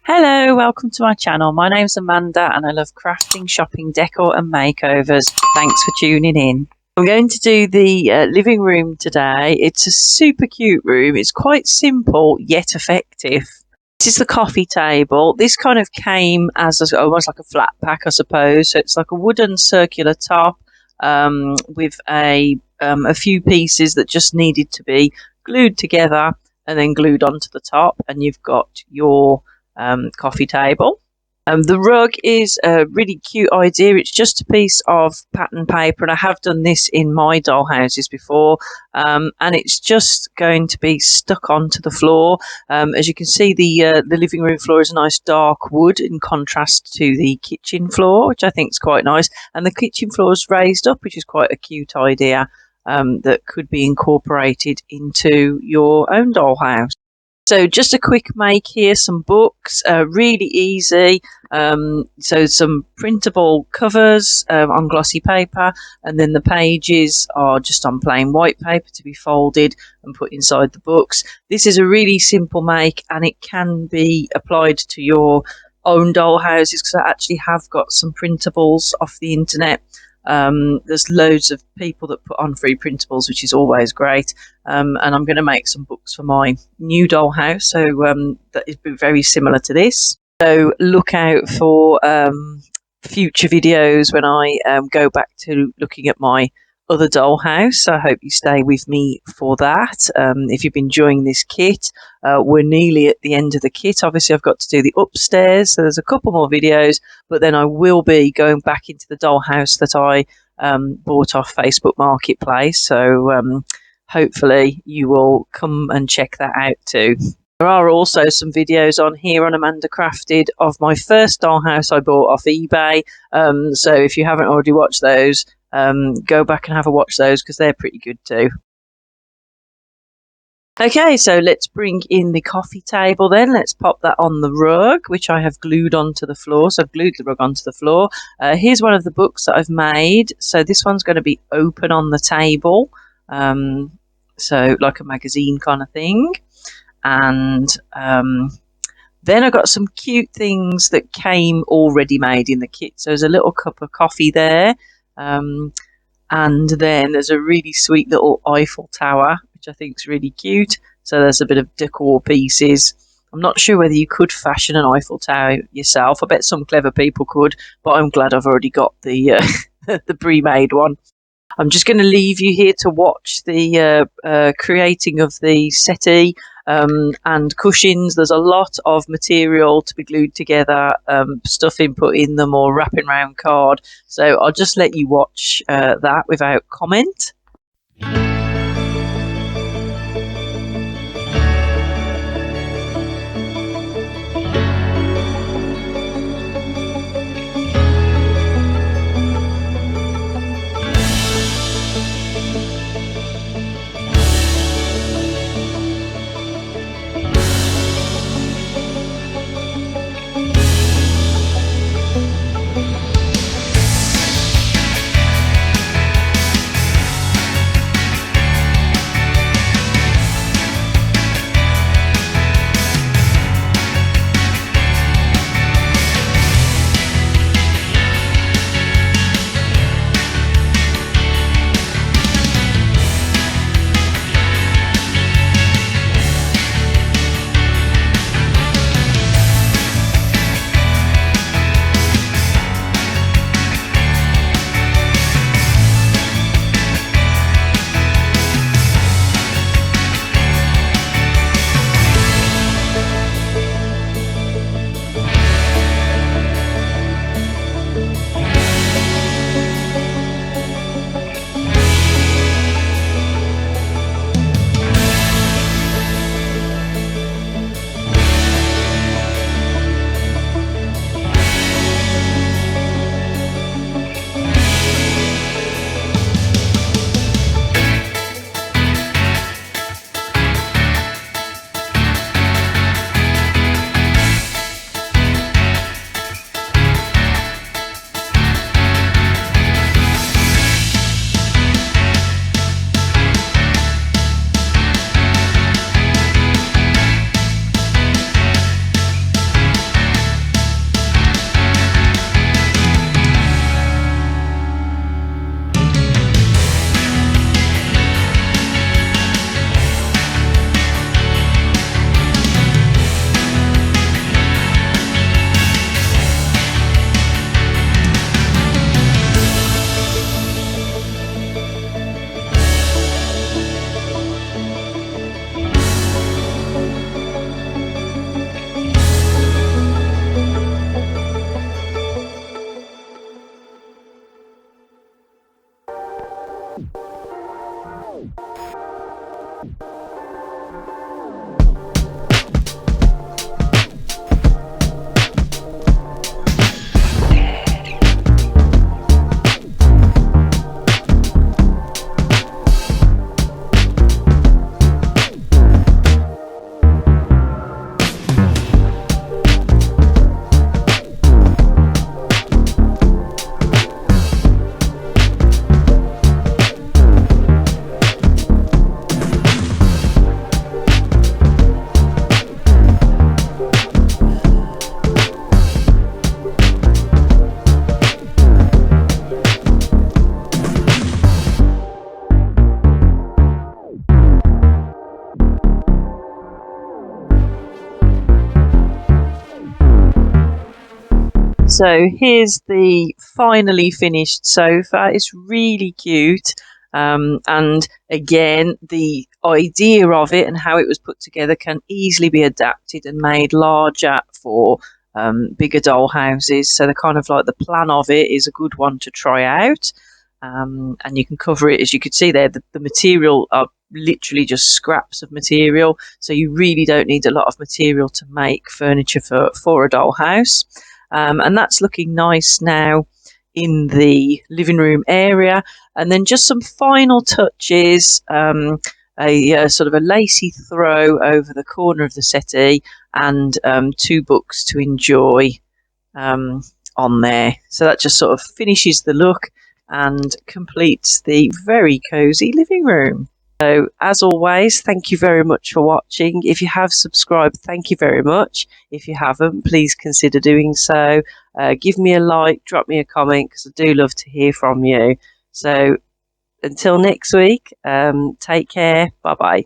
Hello, welcome to my channel. My name's Amanda and I love crafting, shopping, decor and makeovers. Thanks for tuning in. I'm going to do the living room today. It's a super cute room. It's quite simple yet effective. This is the coffee table. This kind of came as almost like a flat pack, I suppose. So it's like a wooden circular top with a few pieces that just needed to be glued together and then glued onto the top. And you've got your coffee table. The rug is a really cute idea. It's just a piece of pattern paper, and I have done this in my doll houses before, and it's just going to be stuck onto the floor. As you can see, the living room floor is a nice dark wood in contrast to the kitchen floor, which I think is quite nice, and the kitchen floor is raised up, which is quite a cute idea that could be incorporated into your own dollhouse. So just a quick make here, some books, really easy. So some printable covers on glossy paper, and then the pages are just on plain white paper to be folded and put inside the books. This is a really simple make, and it can be applied to your own doll houses because I actually have got some printables off the internet. There's loads of people that put on free printables, which is always great. And I'm going to make some books for my new dollhouse, so that is very similar to this. So look out for future videos when I go back to looking at my other dollhouse. I hope you stay with me for that. If you've been enjoying this kit, we're nearly at the end of the kit. Obviously I've got to do the upstairs, so there's a couple more videos, but then I will be going back into the dollhouse that I bought off Facebook Marketplace, so hopefully you will come and check that out too. There are also some videos on here on Amanda Crafted of my first dollhouse I bought off eBay, so if you haven't already watched those, go back and have a watch those because they're pretty good too. Okay, so let's bring in the coffee table then. Let's pop that on the rug, which I have glued onto the floor. So I've glued the rug onto the floor. Here's one of the books that I've made. So this one's going to be open on the table. So like a magazine kind of thing. And then I got some cute things that came already made in the kit. So there's a little cup of coffee there. And then there's a really sweet little Eiffel Tower, which I think is really cute. So there's a bit of decor pieces. I'm not sure whether you could fashion an Eiffel Tower yourself. I bet some clever people could, but I'm glad I've already got the the pre-made one. I'm just going to leave you here to watch the creating of the settee and cushions. There's a lot of material to be glued together, stuffing put in them or wrapping around card. So I'll just let you watch that without comment. So here's the finally finished sofa. It's really cute. And again, the idea of it and how it was put together can easily be adapted and made larger for bigger doll houses. So the kind of like the plan of it is a good one to try out. And you can cover it, as you could see there, the material are literally just scraps of material. So you really don't need a lot of material to make furniture for a dollhouse. And that's looking nice now in the living room area. And then just some final touches, a sort of a lacy throw over the corner of the settee, and two books to enjoy on there. So that just sort of finishes the look and completes the very cozy living room. So, as always, thank you very much for watching. If you have subscribed, thank you very much. If you haven't, please consider doing so. Give me a like, drop me a comment, because I do love to hear from you. So, until next week, take care. Bye-bye.